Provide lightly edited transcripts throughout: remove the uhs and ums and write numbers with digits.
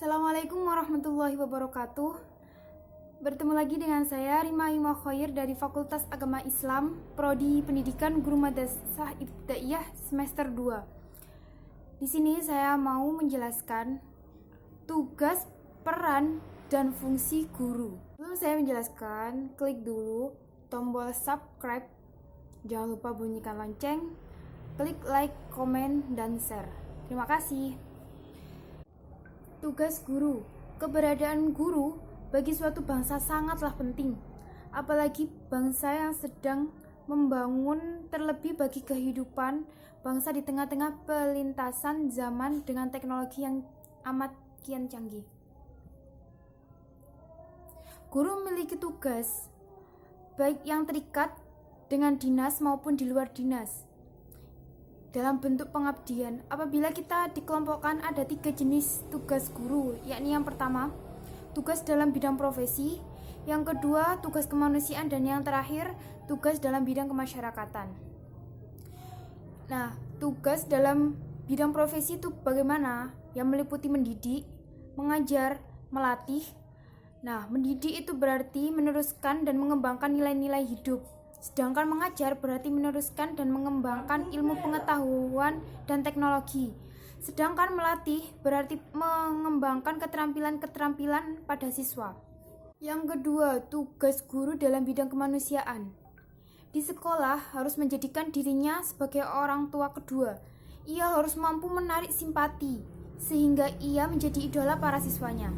Assalamualaikum warahmatullahi wabarakatuh. Bertemu lagi dengan saya Rima Ima Khoir dari Fakultas Agama Islam, Prodi Pendidikan Guru Madrasah Ibtidaiyah semester 2. Di sini saya mau menjelaskan tugas, peran, dan fungsi guru. Sebelum saya menjelaskan, klik dulu tombol subscribe. Jangan lupa bunyikan lonceng, klik like, komen, dan share. Terima kasih. Tugas guru. Keberadaan guru bagi suatu bangsa sangatlah penting, apalagi bangsa yang sedang membangun, terlebih bagi kehidupan bangsa di tengah-tengah pelintasan zaman dengan teknologi yang amat kian canggih. Guru memiliki tugas baik yang terikat dengan dinas maupun di luar dinas dalam bentuk pengabdian. Apabila kita dikelompokkan, ada 3 jenis tugas guru, yakni yang pertama, tugas dalam bidang profesi, yang kedua, tugas kemanusiaan, dan yang terakhir, tugas dalam bidang kemasyarakatan. Nah, tugas dalam bidang profesi itu bagaimana? Yang meliputi mendidik, mengajar, melatih. Nah, mendidik itu berarti meneruskan dan mengembangkan nilai-nilai hidup. Sedangkan mengajar berarti meneruskan dan mengembangkan ilmu pengetahuan dan teknologi. Sedangkan melatih berarti mengembangkan keterampilan-keterampilan pada siswa. Yang kedua, tugas guru dalam bidang kemanusiaan. Di sekolah harus menjadikan dirinya sebagai orang tua kedua. Ia harus mampu menarik simpati sehingga ia menjadi idola para siswanya.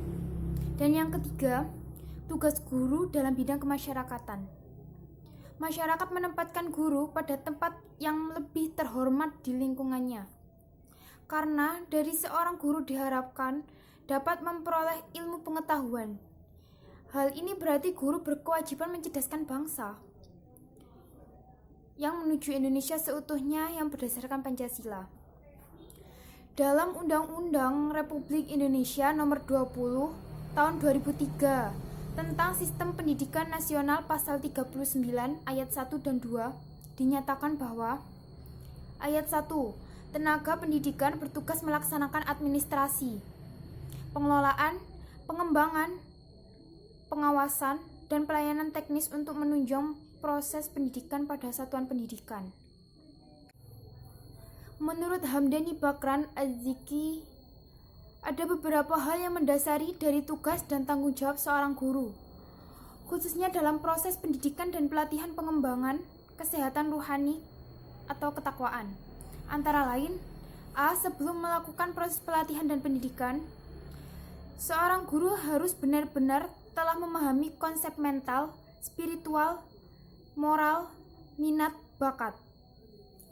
Dan yang ketiga, tugas guru dalam bidang kemasyarakatan. Masyarakat menempatkan guru pada tempat yang lebih terhormat di lingkungannya. Karena dari seorang guru diharapkan dapat memperoleh ilmu pengetahuan. Hal ini berarti guru berkewajiban mencerdaskan bangsa yang menuju Indonesia seutuhnya yang berdasarkan Pancasila. Dalam Undang-Undang Republik Indonesia Nomor 20 Tahun 2003 tentang Sistem Pendidikan Nasional Pasal 39 Ayat 1 dan 2 dinyatakan bahwa Ayat 1. Tenaga pendidikan bertugas melaksanakan administrasi, pengelolaan, pengembangan, pengawasan, dan pelayanan teknis untuk menunjang proses pendidikan pada satuan pendidikan. Menurut Hamdani Bakran Az-Ziki, ada beberapa hal yang mendasari dari tugas dan tanggung jawab seorang guru, khususnya dalam proses pendidikan dan pelatihan pengembangan kesehatan ruhani atau ketakwaan. Antara lain, A. Sebelum melakukan proses pelatihan dan pendidikan, seorang guru harus benar-benar telah memahami konsep mental, spiritual, moral, minat, bakat.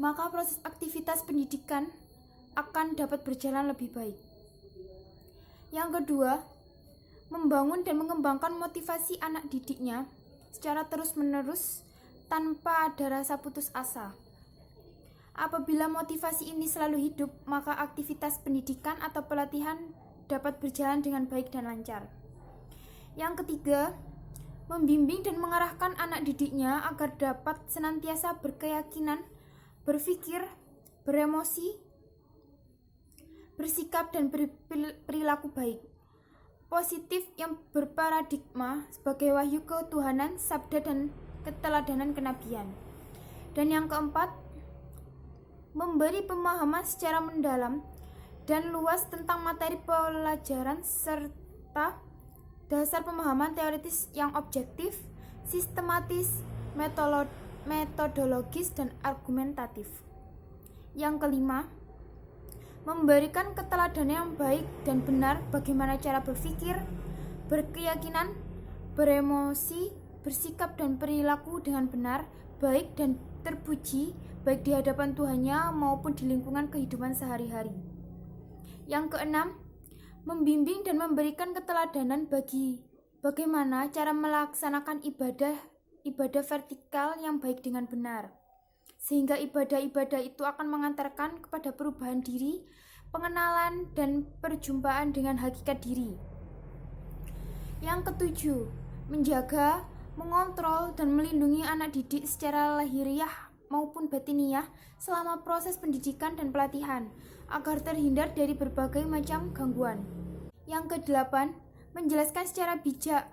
Maka proses aktivitas pendidikan akan dapat berjalan lebih baik. Yang kedua, membangun dan mengembangkan motivasi anak didiknya secara terus-menerus tanpa ada rasa putus asa. Apabila motivasi ini selalu hidup, maka aktivitas pendidikan atau pelatihan dapat berjalan dengan baik dan lancar. Yang ketiga, membimbing dan mengarahkan anak didiknya agar dapat senantiasa berkeyakinan, berpikir, beremosi, bersikap dan berperilaku baik, positif yang berparadigma sebagai wahyu ketuhanan, sabda dan keteladanan kenabian. Dan yang keempat, memberi pemahaman secara mendalam dan luas tentang materi pelajaran serta dasar pemahaman teoritis yang objektif, sistematis, metodologis, dan argumentatif. Yang kelima, memberikan keteladanan yang baik dan benar bagaimana cara berpikir, berkeyakinan, beremosi, bersikap dan perilaku dengan benar, baik dan terpuji, baik di hadapan Tuhannya maupun di lingkungan kehidupan sehari-hari. Yang keenam, membimbing dan memberikan keteladanan bagi bagaimana cara melaksanakan ibadah vertikal yang baik dengan benar, sehingga ibadah-ibadah itu akan mengantarkan kepada perubahan diri, pengenalan, dan perjumpaan dengan hakikat diri. Yang ketujuh, menjaga, mengontrol, dan melindungi anak didik secara lahiriah maupun batiniah selama proses pendidikan dan pelatihan, agar terhindar dari berbagai macam gangguan. Yang kedelapan, menjelaskan secara bijak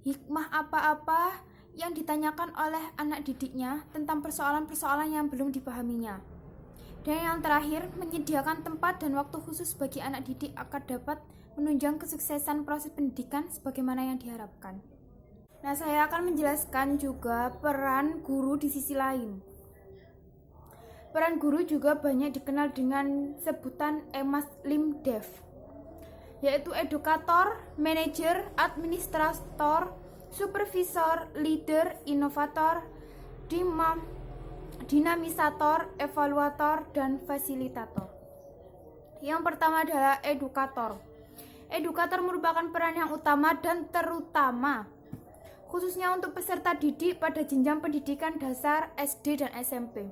hikmah apa-apa yang ditanyakan oleh anak didiknya tentang persoalan-persoalan yang belum dipahaminya. Dan yang terakhir, menyediakan tempat dan waktu khusus bagi anak didik agar dapat menunjang kesuksesan proses pendidikan sebagaimana yang diharapkan. Nah, saya akan menjelaskan juga peran guru di sisi lain. Peran guru juga banyak dikenal dengan sebutan Emas Limdev, yaitu edukator, manajer, administrator, supervisor, leader, inovator, dinamisator, evaluator, dan fasilitator. Yang pertama adalah edukator. Edukator merupakan peran yang utama dan terutama khususnya untuk peserta didik pada jenjang pendidikan dasar, SD, dan SMP.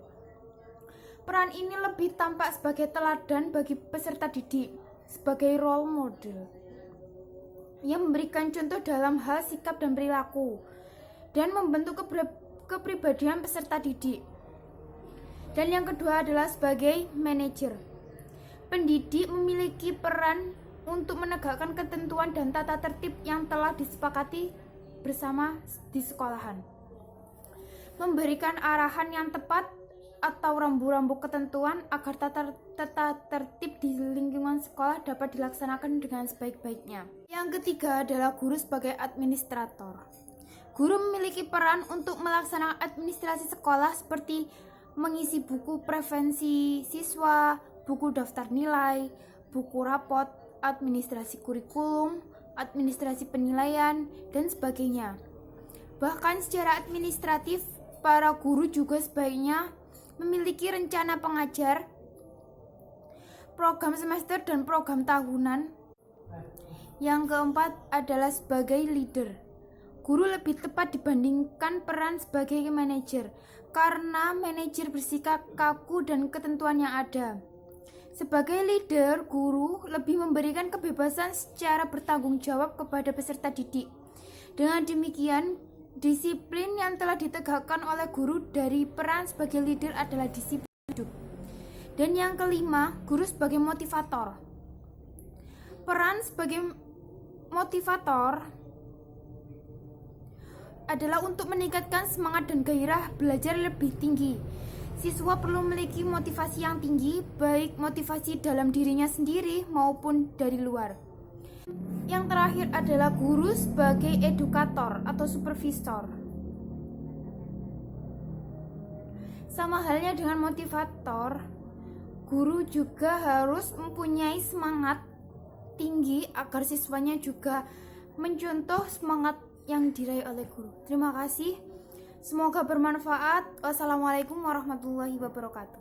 Peran ini lebih tampak sebagai teladan bagi peserta didik, sebagai role model yang memberikan contoh dalam hal sikap dan perilaku dan membentuk kepribadian peserta didik. Dan yang kedua adalah sebagai manajer. Pendidik memiliki peran untuk menegakkan ketentuan dan tata tertib yang telah disepakati bersama di sekolahan, memberikan arahan yang tepat atau rambu-rambu ketentuan agar tata tertib di lingkungan sekolah dapat dilaksanakan dengan sebaik-baiknya. Yang ketiga adalah guru sebagai administrator. Guru memiliki peran untuk melaksanakan administrasi sekolah seperti mengisi buku prevensi siswa, buku daftar nilai, buku rapot, administrasi kurikulum, administrasi penilaian, dan sebagainya. Bahkan secara administratif, para guru juga sebaiknya memiliki rencana pengajar, program semester, dan program tahunan. Yang keempat adalah sebagai leader. Guru lebih tepat dibandingkan peran sebagai manajer, karena manajer bersikap kaku dan ketentuan yang ada. Sebagai leader, guru lebih memberikan kebebasan secara bertanggung jawab kepada peserta didik. Dengan demikian, disiplin yang telah ditegakkan oleh guru dari peran sebagai leader adalah disiplin hidup. Dan yang kelima, guru sebagai motivator. Peran sebagai motivator adalah untuk meningkatkan semangat dan gairah belajar lebih tinggi. Siswa perlu memiliki motivasi yang tinggi, baik motivasi dalam dirinya sendiri maupun dari luar. Yang terakhir adalah guru sebagai edukator atau supervisor. Sama halnya dengan motivator, guru juga harus mempunyai semangat tinggi agar siswanya juga mencontoh semangat yang diraih oleh guru. Terima kasih. Semoga bermanfaat. Wassalamualaikum warahmatullahi wabarakatuh.